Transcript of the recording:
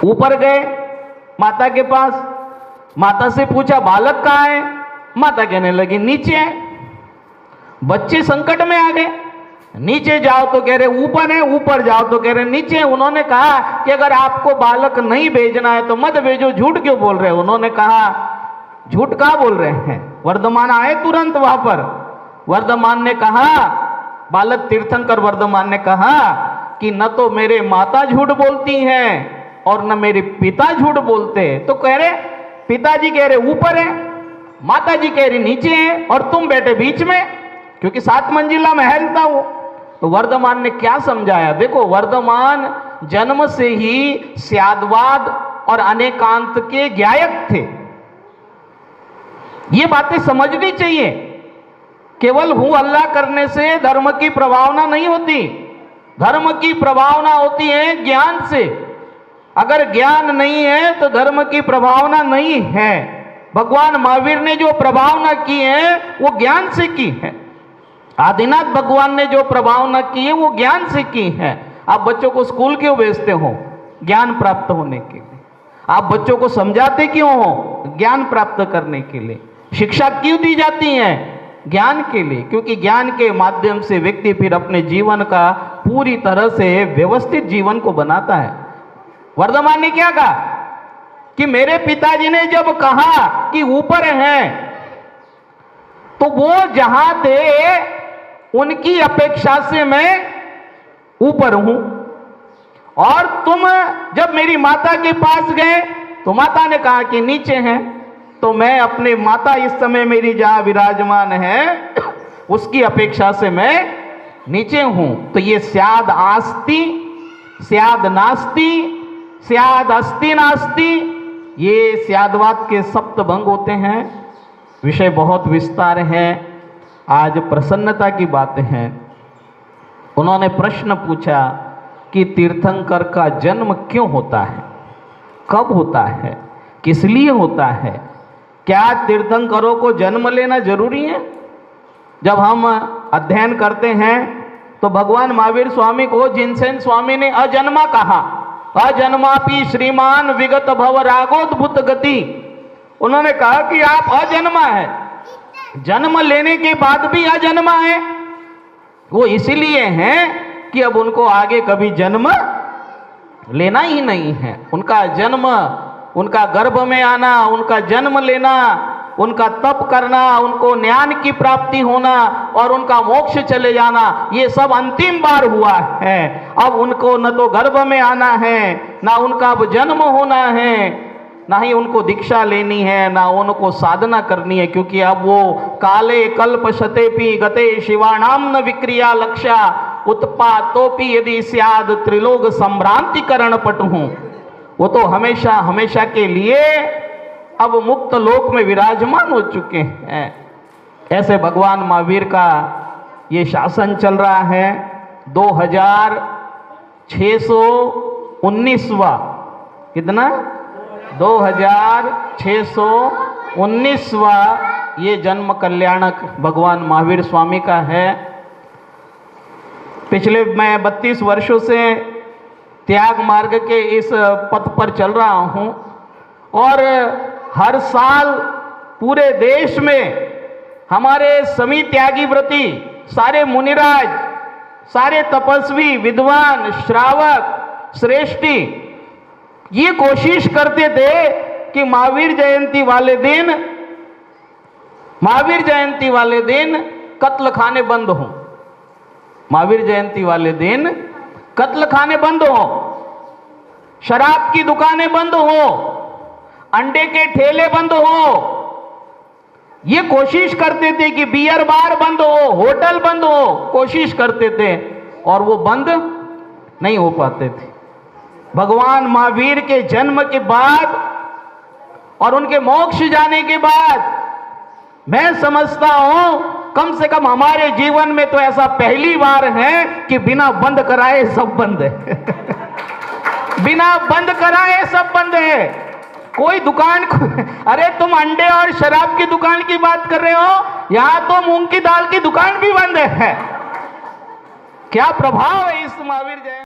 ऊपर गए माता के पास, माता से पूछा बालक कहाँ है? माता कहने लगी नीचे है। बच्चे संकट में आ गए, नीचे जाओ तो कह रहे ऊपर है, ऊपर जाओ तो कह रहे नीचे है। उन्होंने कहा कि अगर आपको बालक नहीं भेजना है तो मत भेजो, झूठ क्यों बोल रहे हो? उन्होंने कहा झूठ कहाँ बोल रहे हैं? वर्धमान आए तुरंत वहां पर। वर्धमान ने कहा, बालक तीर्थंकर वर्धमान ने कहा कि न तो मेरे माता झूठ बोलती हैं और न मेरे पिता झूठ बोलते। तो कह रहे पिताजी कह रहे ऊपर है, माता जी कह रही नीचे है और तुम बैठे बीच में, क्योंकि 7 मंजिला महल था वो। तो वर्धमान ने क्या समझाया? देखो, वर्धमान जन्म से ही स्यादवाद और अनेकांत के गायक थे। ये बातें समझनी चाहिए। केवल हूं अल्लाह करने से धर्म की प्रभावना नहीं होती। धर्म की प्रभावना होती है ज्ञान से। अगर ज्ञान नहीं है तो धर्म की प्रभावना नहीं है। भगवान महावीर ने जो प्रभावना की है वो ज्ञान से की है। आदिनाथ भगवान ने जो प्रभावना की है वो ज्ञान से की है। आप बच्चों को स्कूल क्यों भेजते हो? ज्ञान प्राप्त होने के लिए। आप बच्चों को समझाते क्यों हो? ज्ञान प्राप्त करने के लिए। शिक्षा क्यों दी जाती है? ज्ञान के लिए, क्योंकि ज्ञान के माध्यम से व्यक्ति फिर अपने जीवन का पूरी तरह से व्यवस्थित जीवन को बनाता है। वर्धमान ने क्या कहा कि मेरे पिताजी ने जब कहा कि ऊपर है तो वो जहां थे उनकी अपेक्षा से मैं ऊपर हूं, और तुम जब मेरी माता के पास गए तो माता ने कहा कि नीचे हैं, तो मैं अपने माता इस समय मेरी जहां विराजमान है उसकी अपेक्षा से मैं नीचे हूं। तो ये स्याद आस्ति, स्याद नास्ति, स्याद अस्ति नास्ति, ये स्यादवाद के सप्तभंग होते हैं। विषय बहुत विस्तार है, आज प्रसन्नता की बातें हैं। उन्होंने प्रश्न पूछा कि तीर्थंकर का जन्म क्यों होता है, कब होता है, किस लिए होता है? क्या तीर्थंकरों को जन्म लेना जरूरी है? जब हम अध्ययन करते हैं तो भगवान महावीर स्वामी को जिनसेन स्वामी ने अजन्मा कहा। अजन्मापि श्रीमान विगत भव रागोद्भुत गति। उन्होंने कहा कि आप अजन्मा है, जन्म लेने के बाद भी अजन्मा है। वो इसीलिए हैं कि अब उनको आगे कभी जन्म लेना ही नहीं है। उनका जन्म, उनका गर्भ में आना, उनका जन्म लेना, उनका तप करना, उनको ज्ञान की प्राप्ति होना और उनका मोक्ष चले जाना, ये सब अंतिम बार हुआ है। अब उनको न तो गर्भ में आना है, ना उनका अब जन्म होना है, ना ही उनको दीक्षा लेनी है, ना उनको साधना करनी है, क्योंकि अब वो काले कल्प शतेपि गते शिवाणाम न विक्रिया लक्ष्या उत्पातोपि यदि स्याद त्रिलोक संभ्रांतिकरण पट हूं। वो तो हमेशा हमेशा के लिए अब मुक्त लोक में विराजमान हो चुके हैं। ऐसे भगवान महावीर का ये शासन चल रहा है। 2619वां, कितना? 2619वां ये जन्म कल्याणक भगवान महावीर स्वामी का है। पिछले मैं 32 वर्षों से त्याग मार्ग के इस पथ पर चल रहा हूं और हर साल पूरे देश में हमारे सभी त्यागी व्रती, सारे मुनिराज, सारे तपस्वी, विद्वान, श्रावक, श्रेष्ठी ये कोशिश करते थे कि महावीर जयंती वाले दिन कत्ल खाने बंद हों। महावीर जयंती वाले दिन कत्ल खाने बंद हो, शराब की दुकानें बंद हो, अंडे के ठेले बंद हो। ये कोशिश करते थे कि बियर बार बंद हो, होटल बंद हो, कोशिश करते थे और वो बंद नहीं हो पाते थे। भगवान महावीर के जन्म के बाद और उनके मोक्ष जाने के बाद मैं समझता हूं कम से कम हमारे जीवन में तो ऐसा पहली बार है कि बिना बंद कराए सब बंद है। बिना बंद कराए सब बंद है। कोई दुकान अरे तुम अंडे और शराब की दुकान की बात कर रहे हो, यहां तो मूंग की दाल की दुकान भी बंद है। क्या प्रभाव है इस महावीर जयंती